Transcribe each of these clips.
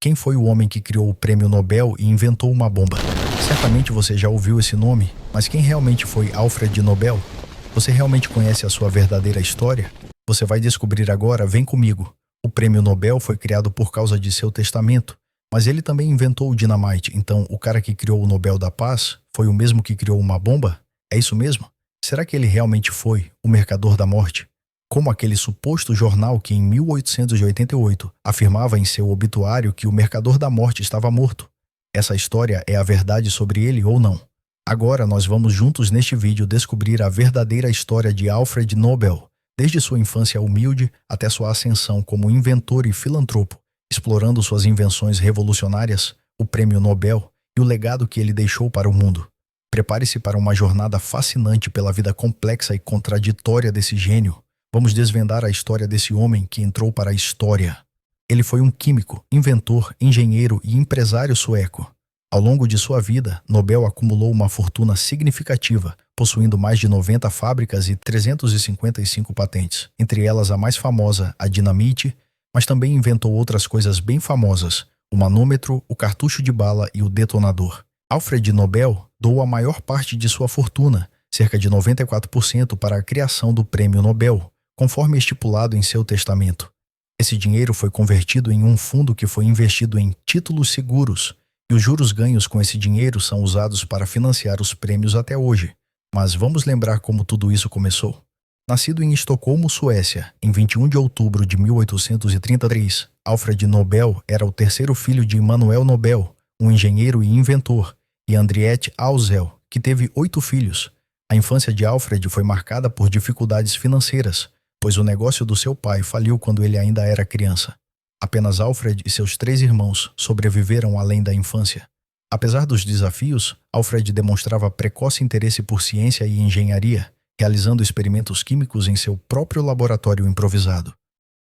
Quem foi o homem que criou o prêmio Nobel e inventou uma bomba? Certamente você já ouviu esse nome, mas quem realmente foi Alfred Nobel? Você realmente conhece a sua verdadeira história? Você vai descobrir agora, vem comigo. O prêmio Nobel foi criado por causa de seu testamento, mas ele também inventou o dinamite, então o cara que criou o Nobel da Paz foi o mesmo que criou uma bomba? É isso mesmo? Será que ele realmente foi o mercador da morte? Como aquele suposto jornal que em 1888 afirmava em seu obituário que o mercador da morte estava morto. Essa história é a verdade sobre ele ou não? Agora nós vamos juntos neste vídeo descobrir a verdadeira história de Alfred Nobel, desde sua infância humilde até sua ascensão como inventor e filantropo, explorando suas invenções revolucionárias, o prêmio Nobel e o legado que ele deixou para o mundo. Prepare-se para uma jornada fascinante pela vida complexa e contraditória desse gênio. Vamos desvendar a história desse homem que entrou para a história. Ele foi um químico, inventor, engenheiro e empresário sueco. Ao longo de sua vida, Nobel acumulou uma fortuna significativa, possuindo mais de 90 fábricas e 355 patentes, entre elas a mais famosa, a dinamite, mas também inventou outras coisas bem famosas, o manômetro, o cartucho de bala e o detonador. Alfred Nobel doou a maior parte de sua fortuna, cerca de 94%, para a criação do Prêmio Nobel, conforme estipulado em seu testamento. Esse dinheiro foi convertido em um fundo que foi investido em títulos seguros, e os juros ganhos com esse dinheiro são usados para financiar os prêmios até hoje. Mas vamos lembrar como tudo isso começou? Nascido em Estocolmo, Suécia, em 21 de outubro de 1833, Alfred Nobel era o terceiro filho de Immanuel Nobel, um engenheiro e inventor, e Henriette Ausel, que teve 8 filhos. A infância de Alfred foi marcada por dificuldades financeiras, pois o negócio do seu pai faliu quando ele ainda era criança. Apenas Alfred e seus 3 irmãos sobreviveram além da infância. Apesar dos desafios, Alfred demonstrava precoce interesse por ciência e engenharia, realizando experimentos químicos em seu próprio laboratório improvisado.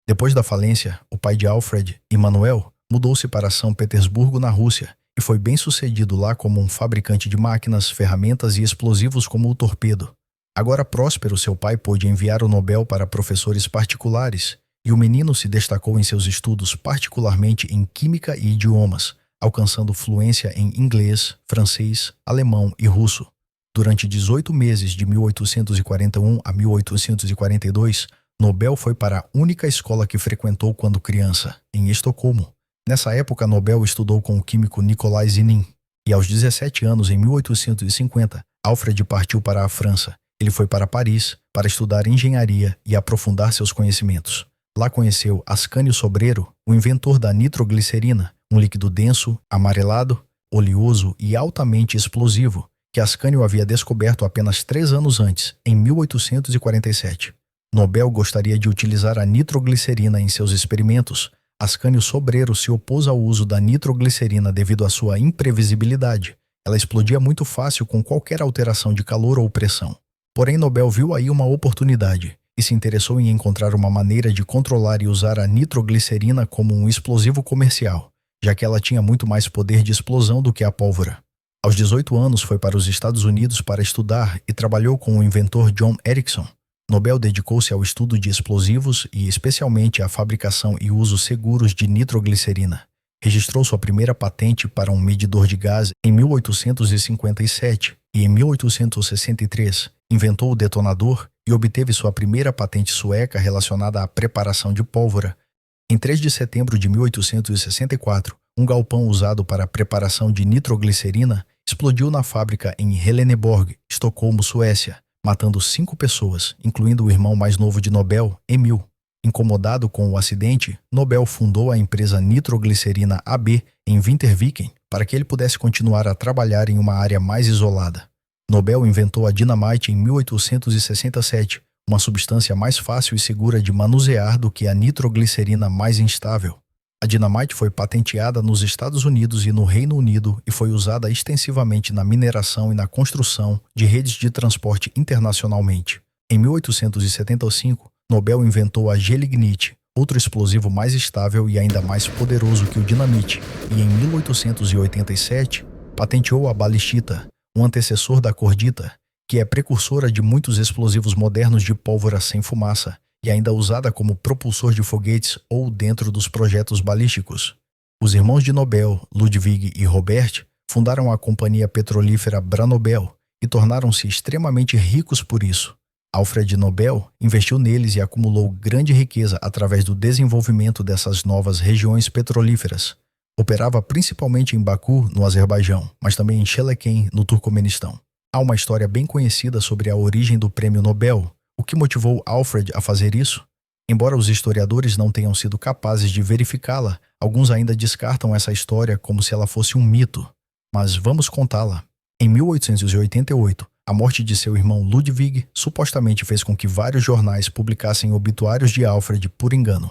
Depois da falência, o pai de Alfred, Immanuel, mudou-se para São Petersburgo, na Rússia, e foi bem-sucedido lá como um fabricante de máquinas, ferramentas e explosivos como o torpedo. Agora próspero, seu pai pôde enviar o Nobel para professores particulares, e o menino se destacou em seus estudos, particularmente em química e idiomas, alcançando fluência em inglês, francês, alemão e russo. Durante 18 meses, de 1841 a 1842, Nobel foi para a única escola que frequentou quando criança, em Estocolmo. Nessa época, Nobel estudou com o químico Nikolai Zinin, e aos 17 anos, em 1850, Alfred partiu para a França. Ele foi para Paris para estudar engenharia e aprofundar seus conhecimentos. Lá conheceu Ascânio Sobrero, o inventor da nitroglicerina, um líquido denso, amarelado, oleoso e altamente explosivo, que Ascânio havia descoberto apenas 3 anos antes, em 1847. Nobel gostaria de utilizar a nitroglicerina em seus experimentos. Ascânio Sobrero se opôs ao uso da nitroglicerina devido à sua imprevisibilidade. Ela explodia muito fácil com qualquer alteração de calor ou pressão. Porém, Nobel viu aí uma oportunidade e se interessou em encontrar uma maneira de controlar e usar a nitroglicerina como um explosivo comercial, já que ela tinha muito mais poder de explosão do que a pólvora. Aos 18 anos, foi para os Estados Unidos para estudar e trabalhou com o inventor John Erickson. Nobel dedicou-se ao estudo de explosivos e especialmente à fabricação e uso seguros de nitroglicerina. Registrou sua primeira patente para um medidor de gás em 1857 e em 1863 inventou o detonador e obteve sua primeira patente sueca relacionada à preparação de pólvora. Em 3 de setembro de 1864, um galpão usado para a preparação de nitroglicerina explodiu na fábrica em Heleneborg, Estocolmo, Suécia, matando 5 pessoas, incluindo o irmão mais novo de Nobel, Emil. Incomodado com o acidente, Nobel fundou a empresa Nitroglicerina AB em Vinterviken para que ele pudesse continuar a trabalhar em uma área mais isolada. Nobel inventou a dinamite em 1867, uma substância mais fácil e segura de manusear do que a nitroglicerina mais instável. A dinamite foi patenteada nos Estados Unidos e no Reino Unido e foi usada extensivamente na mineração e na construção de redes de transporte internacionalmente. Em 1875, Nobel inventou a gelignite, outro explosivo mais estável e ainda mais poderoso que o dinamite, e em 1887 patenteou a balichita, um antecessor da cordita, que é precursora de muitos explosivos modernos de pólvora sem fumaça e ainda usada como propulsor de foguetes ou dentro dos projetos balísticos. Os irmãos de Nobel, Ludwig e Robert, fundaram a companhia petrolífera Branobel e tornaram-se extremamente ricos por isso. Alfred Nobel investiu neles e acumulou grande riqueza através do desenvolvimento dessas novas regiões petrolíferas. Operava principalmente em Baku, no Azerbaijão, mas também em Shelekem, no Turcomenistão. Há uma história bem conhecida sobre a origem do prêmio Nobel. O que motivou Alfred a fazer isso? Embora os historiadores não tenham sido capazes de verificá-la, alguns ainda descartam essa história como se ela fosse um mito. Mas vamos contá-la. Em 1888, a morte de seu irmão Ludwig supostamente fez com que vários jornais publicassem obituários de Alfred por engano.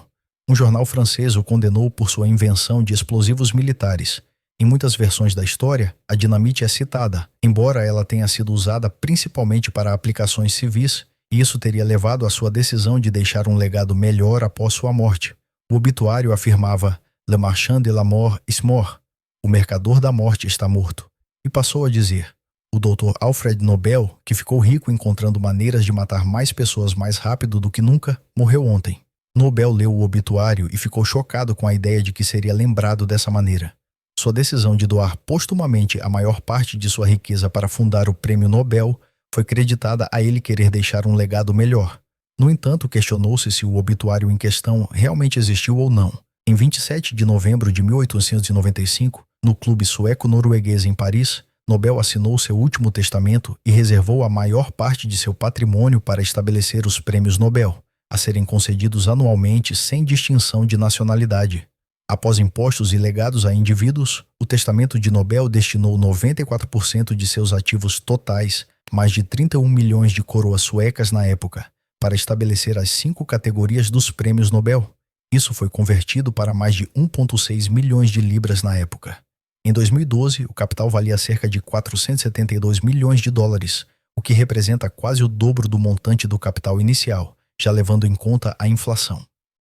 Um jornal francês o condenou por sua invenção de explosivos militares. Em muitas versões da história, a dinamite é citada, embora ela tenha sido usada principalmente para aplicações civis, e isso teria levado à sua decisão de deixar um legado melhor após sua morte. O obituário afirmava «Le marchand de la mort est mort», o mercador da morte está morto, e passou a dizer «O Dr. Alfred Nobel, que ficou rico encontrando maneiras de matar mais pessoas mais rápido do que nunca, morreu ontem». Nobel leu o obituário e ficou chocado com a ideia de que seria lembrado dessa maneira. Sua decisão de doar postumamente a maior parte de sua riqueza para fundar o Prêmio Nobel foi creditada a ele querer deixar um legado melhor. No entanto, questionou-se se o obituário em questão realmente existiu ou não. Em 27 de novembro de 1895, no clube sueco-norueguês em Paris, Nobel assinou seu último testamento e reservou a maior parte de seu patrimônio para estabelecer os prêmios Nobel, a serem concedidos anualmente sem distinção de nacionalidade. Após impostos e legados a indivíduos, o testamento de Nobel destinou 94% de seus ativos totais, mais de 31 milhões de coroas suecas na época, para estabelecer as 5 categorias dos prêmios Nobel. Isso foi convertido para mais de 1,6 milhões de libras na época. Em 2012, o capital valia cerca de 472 milhões de dólares, o que representa quase o dobro do montante do capital inicial, já levando em conta a inflação.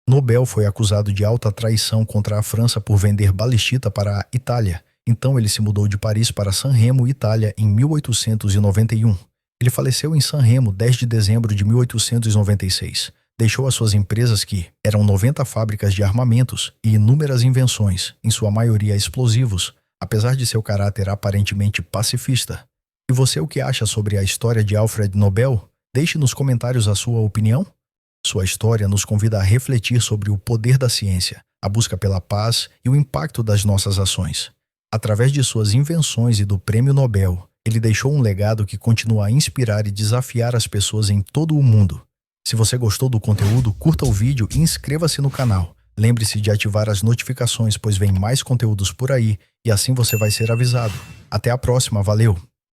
Nobel foi acusado de alta traição contra a França por vender balistita para a Itália, então ele se mudou de Paris para Sanremo, Itália, em 1891. Ele faleceu em Sanremo 10 de dezembro de 1896. Deixou as suas empresas que eram 90 fábricas de armamentos e inúmeras invenções, em sua maioria explosivos, apesar de seu caráter aparentemente pacifista. E você, o que acha sobre a história de Alfred Nobel? Deixe nos comentários a sua opinião. Sua história nos convida a refletir sobre o poder da ciência, a busca pela paz e o impacto das nossas ações. Através de suas invenções e do Prêmio Nobel, ele deixou um legado que continua a inspirar e desafiar as pessoas em todo o mundo. Se você gostou do conteúdo, curta o vídeo e inscreva-se no canal. Lembre-se de ativar as notificações, pois vem mais conteúdos por aí e assim você vai ser avisado. Até a próxima, valeu!